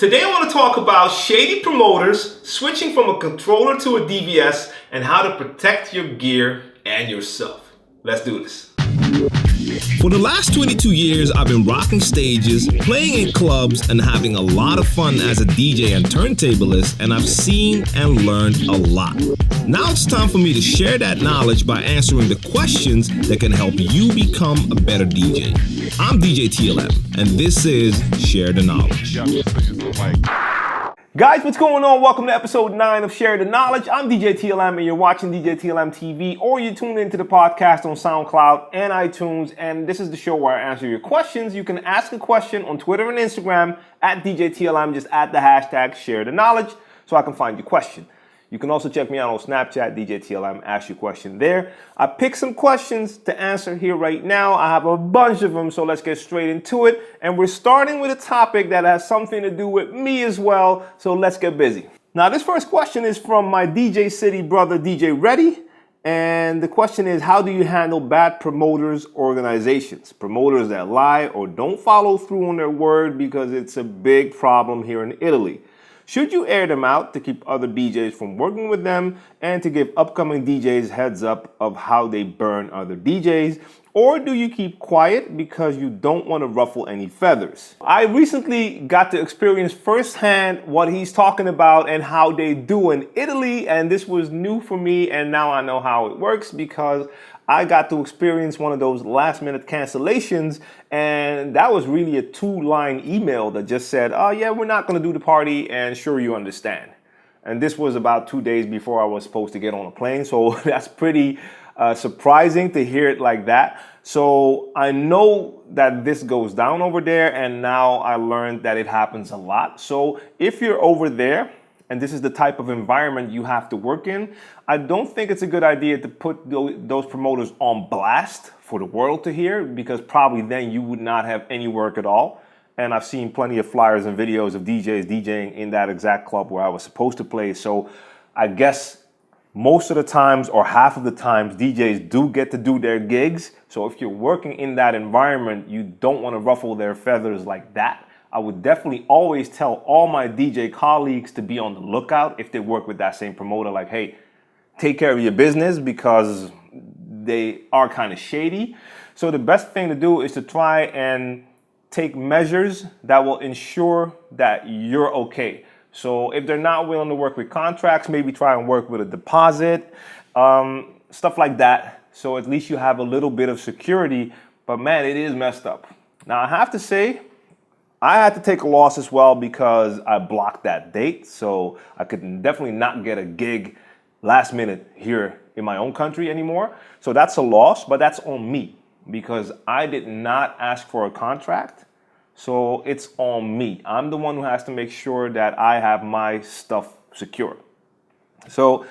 Today I want to talk about shady promoters, switching from a controller to a DVS, and how to protect your gear and yourself. Let's do this. For the last 22 years, I've been rocking stages, playing in clubs, and having a lot of fun as a DJ and turntablist, and I've seen and learned a lot. Now it's time for me to share that knowledge by answering the questions that can help you become a better DJ. I'm djTLM, and this is Share the Knowledge. Guys, what's going on? Welcome to episode 9 of Share the Knowledge. I'm djTLM, and you're watching djTLMtv, or you tune into the podcast on SoundCloud and iTunes, and this is the show where I answer your questions. You can ask a question on Twitter and Instagram at djTLM. Just add the hashtag Share the Knowledge so I can find your question. You can also check me out on Snapchat, djTLM, ask your question there. I picked some questions to answer here right now. I have a bunch of them, so let's get straight into it. And we're starting with a topic that has something to do with me as well, so let's get busy. Now, this first question is from my DJ City brother, DJ Ready. And the question is, how do you handle bad promoters' organizations? Promoters that lie or don't follow through on their word, because it's a big problem here in Italy. Should you air them out to keep other DJs from working with them and to give upcoming DJs heads up of how they burn other DJs? Or do you keep quiet because you don't want to ruffle any feathers? I recently got to experience firsthand what he's talking about and how they do in Italy, and this was new for me, and now I know how it works because I got to experience one of those last-minute cancellations, and that was really a 2-line email that just said, oh yeah, we're not going to do the party, and sure you understand. And this was about 2 days before I was supposed to get on a plane, so that's pretty surprising to hear it like that. So I know that this goes down over there, and now I learned that it happens a lot. So if you're over there, and this is the type of environment you have to work in, I don't think it's a good idea to put those promoters on blast for the world to hear, because probably then you would not have any work at all. And I've seen plenty of flyers and videos of DJs DJing in that exact club where I was supposed to play. So I guess most of the times, or half of the times, DJs do get to do their gigs. So if you're working in that environment, you don't want to ruffle their feathers like that. I would definitely always tell all my DJ colleagues to be on the lookout if they work with that same promoter, like, hey, take care of your business, because they are kind of shady. So the best thing to do is to try and take measures that will ensure that you're okay. So if they're not willing to work with contracts, maybe try and work with a deposit, stuff like that. So at least you have a little bit of security, but man, it is messed up. Now I have to say, I had to take a loss as well because I blocked that date. So I could definitely not get a gig last minute here in my own country anymore. So that's a loss, but that's on me because I did not ask for a contract. So it's on me. I'm the one who has to make sure that I have my stuff secure. So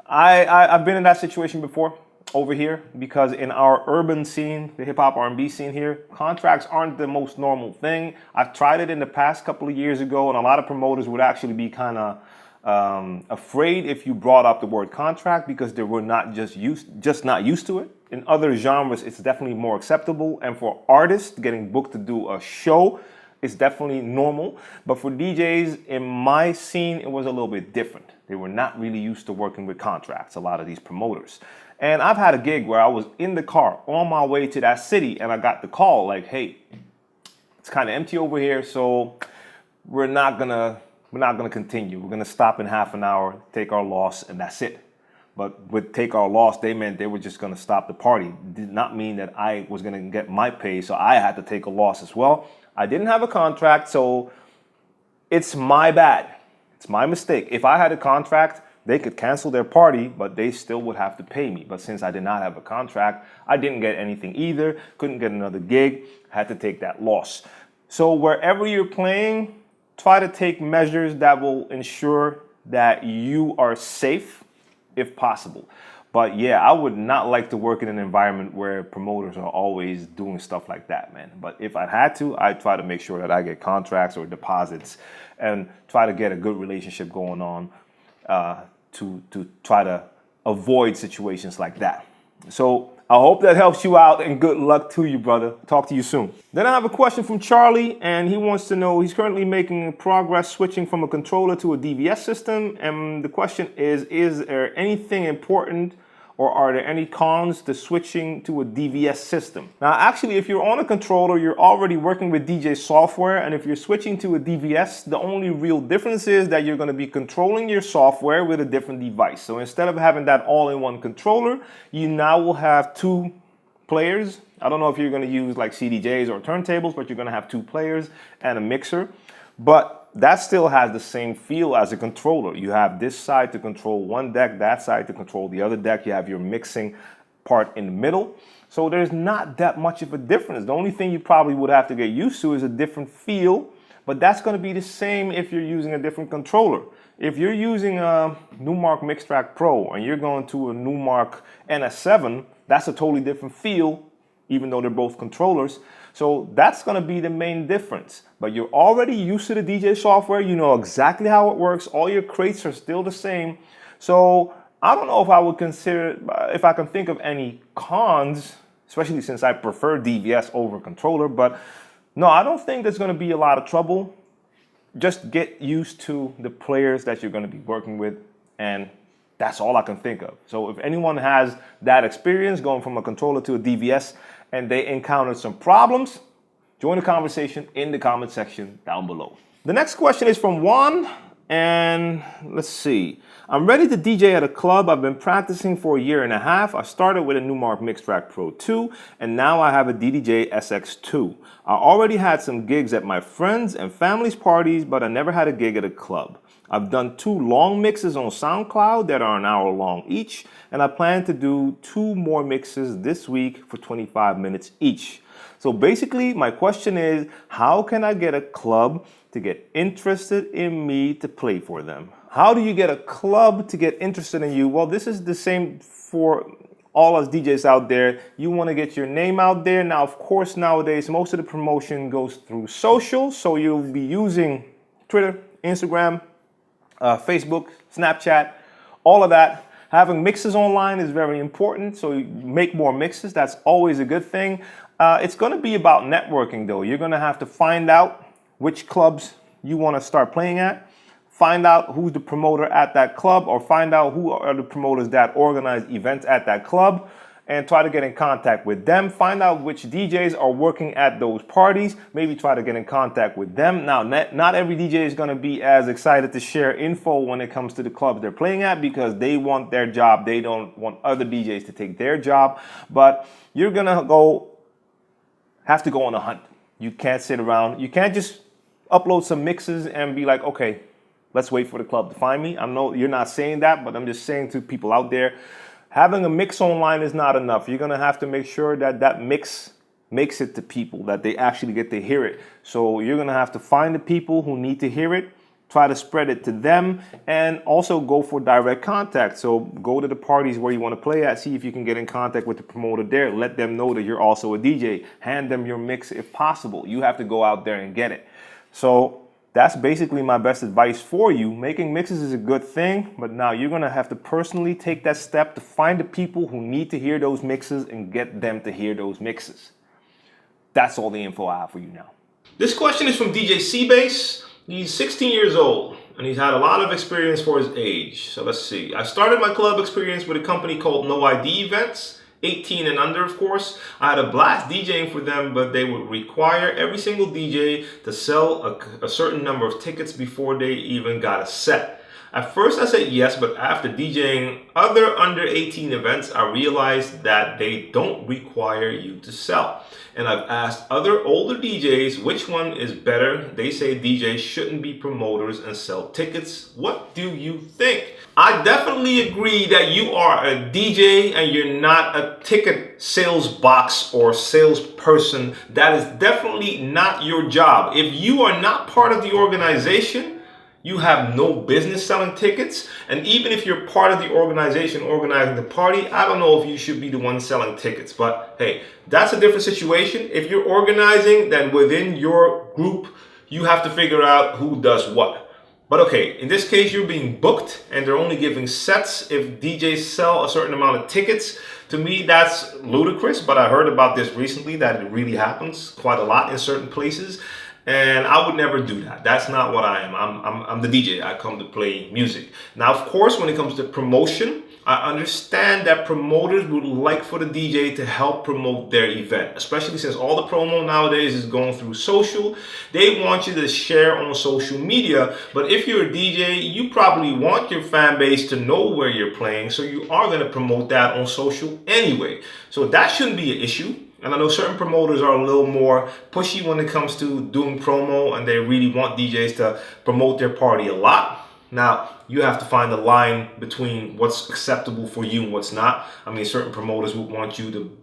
I've been in that situation before over here, because in our urban scene, the hip-hop R&B scene here, contracts aren't the most normal thing. I've tried it in the past couple of years ago, and a lot of promoters would actually be kind of afraid if you brought up the word contract, because they were not just not used to it. In other genres, it's definitely more acceptable, and for artists getting booked to do a show, it's definitely normal. But for DJs in my scene, it was a little bit different. They were not really used to working with contracts, a lot of these promoters. And I've had a gig where I was in the car on my way to that city, and I got the call like, hey, it's kind of empty over here, so we're not gonna continue. We're gonna stop in half an hour, take our loss, and that's it. But with take our loss, they meant they were just gonna stop the party. It did not mean that I was gonna get my pay, so I had to take a loss as well. I didn't have a contract, so it's my bad. It's my mistake. If I had a contract, they could cancel their party, but they still would have to pay me. But since I did not have a contract, I didn't get anything either, couldn't get another gig, had to take that loss. So wherever you're playing, try to take measures that will ensure that you are safe if possible. But yeah, I would not like to work in an environment where promoters are always doing stuff like that, man. But if I had to, I'd try to make sure that I get contracts or deposits and try to get a good relationship going on to try to avoid situations like that. So I hope that helps you out, and good luck to you, brother. Talk to you soon. Then I have a question from Charlie, and he wants to know, he's currently making progress switching from a controller to a DVS system. And the question is there anything important, or are there any cons to switching to a DVS system? Now, actually, if you're on a controller, you're already working with DJ software. And if you're switching to a DVS, the only real difference is that you're going to be controlling your software with a different device. So instead of having that all-in-one controller, you now will have two players. I don't know if you're going to use like CDJs or turntables, but you're going to have two players and a mixer. But that still has the same feel as a controller. You have this side to control one deck, that side to control the other deck. You have your mixing part in the middle. So there's not that much of a difference. The only thing you probably would have to get used to is a different feel, but that's going to be the same if you're using a different controller. If you're using a Numark Mixtrack Pro and you're going to a Numark NS7, that's a totally different feel, even though they're both controllers. So that's going to be the main difference. But you're already used to the DJ software. You know exactly how it works. All your crates are still the same. So I don't know if I would consider, if I can think of any cons, especially since I prefer DVS over controller. But no, I don't think there's going to be a lot of trouble. Just get used to the players that you're going to be working with, and that's all I can think of. So if anyone has that experience going from a controller to a DVS and they encountered some problems, join the conversation in the comment section down below. The next question is from Juan, and let's see. I'm ready to DJ at a club. I've been practicing for a year and a half. I started with a Numark Mixtrack Pro 2, and now I have a DDJ SX2. I already had some gigs at my friends' and family's parties, but I never had a gig at a club. I've done 2 long mixes on SoundCloud that are an hour long each, and I plan to do 2 more mixes this week for 25 minutes each. So basically, my question is, how can I get a club to get interested in me to play for them? How do you get a club to get interested in you? Well, this is the same for all us DJs out there. You want to get your name out there. Now, of course, nowadays, most of the promotion goes through social, so you'll be using Twitter, Instagram, Facebook, Snapchat, all of that. Having mixes online is very important, so you make more mixes. That's always a good thing. It's going to be about networking, though. You're going to have to find out which clubs you want to start playing at, find out who's the promoter at that club, or find out who are the promoters that organize events at that club, and try to get in contact with them. Find out which DJs are working at those parties. Maybe try to get in contact with them. Now, not every DJ is going to be as excited to share info when it comes to the clubs they're playing at, because they want their job. They don't want other DJs to take their job. But you're going to have to go on a hunt. You can't sit around. You can't just upload some mixes and be like, okay, let's wait for the club to find me. I know you're not saying that, but I'm just saying to people out there, having a mix online is not enough. You're going to have to make sure that that mix makes it to people, that they actually get to hear it. So you're going to have to find the people who need to hear it, try to spread it to them, and also go for direct contact. So go to the parties where you want to play at, see if you can get in contact with the promoter there. Let them know that you're also a DJ. Hand them your mix if possible. You have to go out there and get it. So that's basically my best advice for you. Making mixes is a good thing, but now you're going to have to personally take that step to find the people who need to hear those mixes and get them to hear those mixes. That's all the info I have for you now. This question is from DJ Seabase. He's 16 years old, and he's had a lot of experience for his age. So let's see. I started my club experience with a company called No ID Events. 18 and under, of course. I had a blast DJing for them, but they would require every single DJ to sell a certain number of tickets before they even got a set. At first I said yes, but after DJing other under 18 events, I realized that they don't require you to sell. And I've asked other older DJs which one is better. They say DJs shouldn't be promoters and sell tickets. What do you think? I definitely agree that you are a DJ and you're not a ticket sales box or salesperson. That is definitely not your job. If you are not part of the organization, you have no business selling tickets. And even if you're part of the organization organizing the party, I don't know if you should be the one selling tickets. But hey, that's a different situation. If you're organizing, then within your group, you have to figure out who does what. But okay, in this case, you're being booked and they're only giving sets. If DJs sell a certain amount of tickets, To me, that's ludicrous, but I heard about this recently that it really happens quite a lot in certain places. And I would never do that. That's not what I am. I'm the DJ. I come to play music. Now, of course, when it comes to promotion, I understand that promoters would like for the DJ to help promote their event, especially since all the promo nowadays is going through social. They want you to share on social media, but if you're a DJ, you probably want your fan base to know where you're playing, so you are going to promote that on social anyway. So that shouldn't be an issue. And I know certain promoters are a little more pushy when it comes to doing promo, and they really want DJs to promote their party a lot. Now, you have to find the line between what's acceptable for you and what's not. I mean, certain promoters would want you to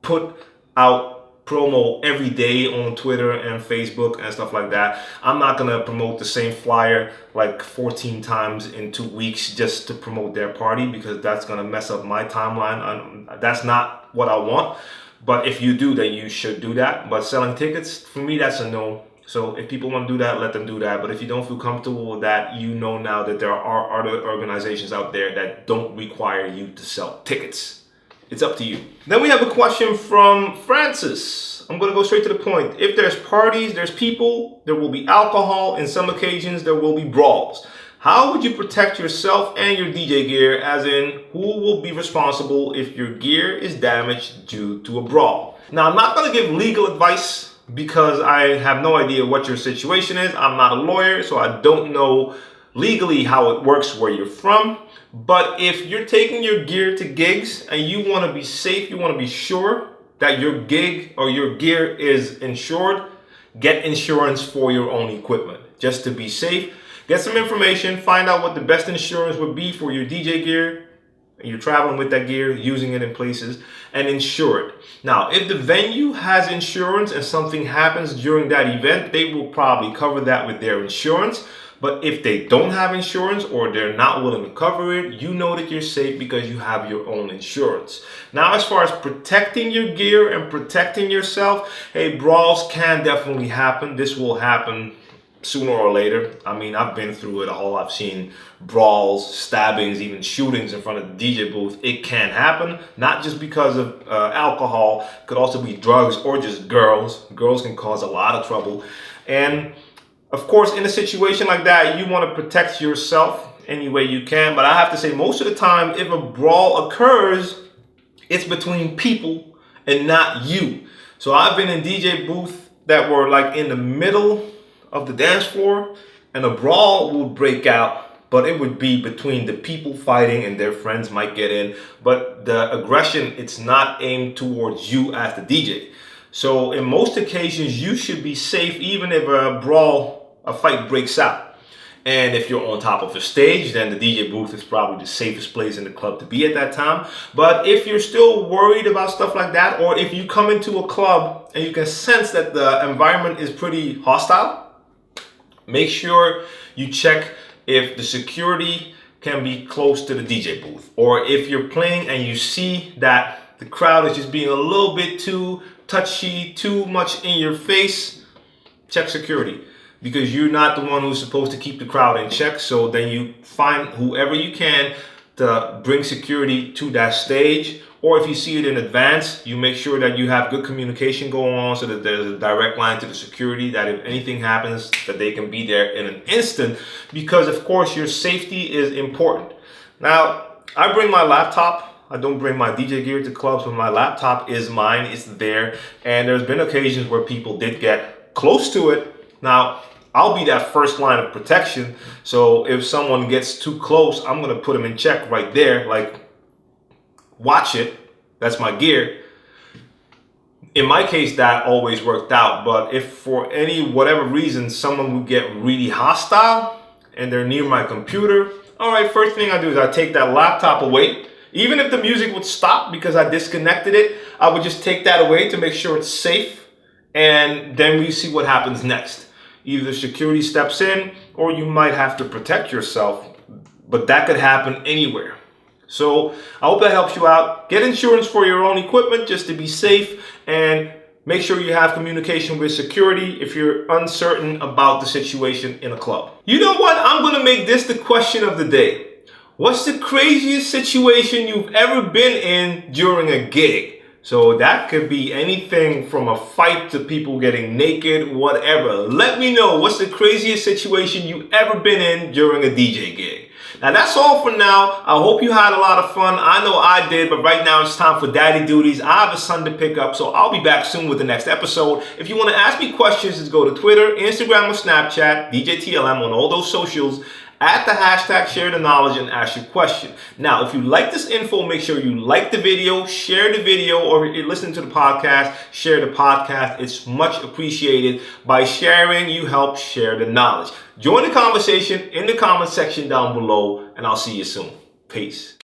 put out promo every day on Twitter and Facebook and stuff like that. I'm not going to promote the same flyer like 14 times in 2 weeks just to promote their party, because that's going to mess up my timeline. That's not what I want. But if you do, then you should do that. But selling tickets, for me, that's a no. So if people want to do that, let them do that. But if you don't feel comfortable with that, you know now that there are other organizations out there that don't require you to sell tickets. It's up to you. Then we have a question from Francis. I'm going to go straight to the point. If there's parties, there's people, there will be alcohol. In some occasions, there will be brawls. How would you protect yourself and your DJ gear, as in who will be responsible if your gear is damaged due to a brawl? Now, I'm not going to give legal advice because I have no idea what your situation is. I'm not a lawyer, so I don't know legally how it works where you're from. But if you're taking your gear to gigs and you want to be safe, you want to be sure that your gig or your gear is insured, get insurance for your own equipment just to be safe. Get some information, find out what the best insurance would be for your DJ gear, and you're traveling with that gear, using it in places, and insure it. Now, if the venue has insurance and something happens during that event, they will probably cover that with their insurance. But if they don't have insurance or they're not willing to cover it, you know that you're safe because you have your own insurance. Now, as far as protecting your gear and protecting yourself, hey, brawls can definitely happen. This will happen sooner or later. I mean, I've been through it all. I've seen brawls, stabbings, even shootings in front of the DJ booth. It can happen, not just because of alcohol. It could also be drugs or just girls. Girls can cause a lot of trouble. And of course, in a situation like that, you want to protect yourself any way you can. But I have to say, most of the time, if a brawl occurs, it's between people and not you. So I've been in DJ booth that were like in the middle of the dance floor, and a brawl would break out, but it would be between the people fighting and their friends might get in. But the aggression, it's not aimed towards you as the DJ. So in most occasions, you should be safe even if a fight breaks out. And if you're on top of the stage, then the DJ booth is probably the safest place in the club to be at that time. But if you're still worried about stuff like that, or if you come into a club and you can sense that the environment is pretty hostile, make sure you check if the security can be close to the DJ booth. Or if you're playing and you see that the crowd is just being a little bit too touchy, too much in your face, check security. Because you're not the one who's supposed to keep the crowd in check. So then you find whoever you can to bring security to that stage. Or if you see it in advance, you make sure that you have good communication going on so that there's a direct line to the security, that if anything happens, that they can be there in an instant. Because of course, your safety is important. Now, I bring my laptop. I don't bring my DJ gear to clubs, but my laptop is mine. It's there. And there's been occasions where people did get close to it. Now, I'll be that first line of protection. So if someone gets too close, I'm going to put them in check right there. Like, watch it. That's my gear. In my case, that always worked out. But if for whatever reason, someone would get really hostile and they're near my computer, all right, first thing I do is I take that laptop away. Even if the music would stop because I disconnected it, I would just take that away to make sure it's safe. And then we see what happens next. Either security steps in or you might have to protect yourself, but that could happen anywhere. So I hope that helps you out. Get insurance for your own equipment just to be safe, and make sure you have communication with security if you're uncertain about the situation in a club. You know what? I'm going to make this the question of the day. What's the craziest situation you've ever been in during a gig? So that could be anything from a fight to people getting naked, whatever. Let me know what's the craziest situation you've ever been in during a DJ gig. Now that's all for now. I hope you had a lot of fun. I know I did, but right now it's time for daddy duties. I have a son to pick up, so I'll be back soon with the next episode. If you want to ask me questions, just go to Twitter, Instagram, or Snapchat, djTLM on all those socials. Add the hashtag share the knowledge and ask your question. Now, if you like this info, make sure you like the video, share the video, or if you're listening to the podcast, share the podcast. It's much appreciated. By sharing, you help share the knowledge. Join the conversation in the comment section down below, and I'll see you soon. Peace.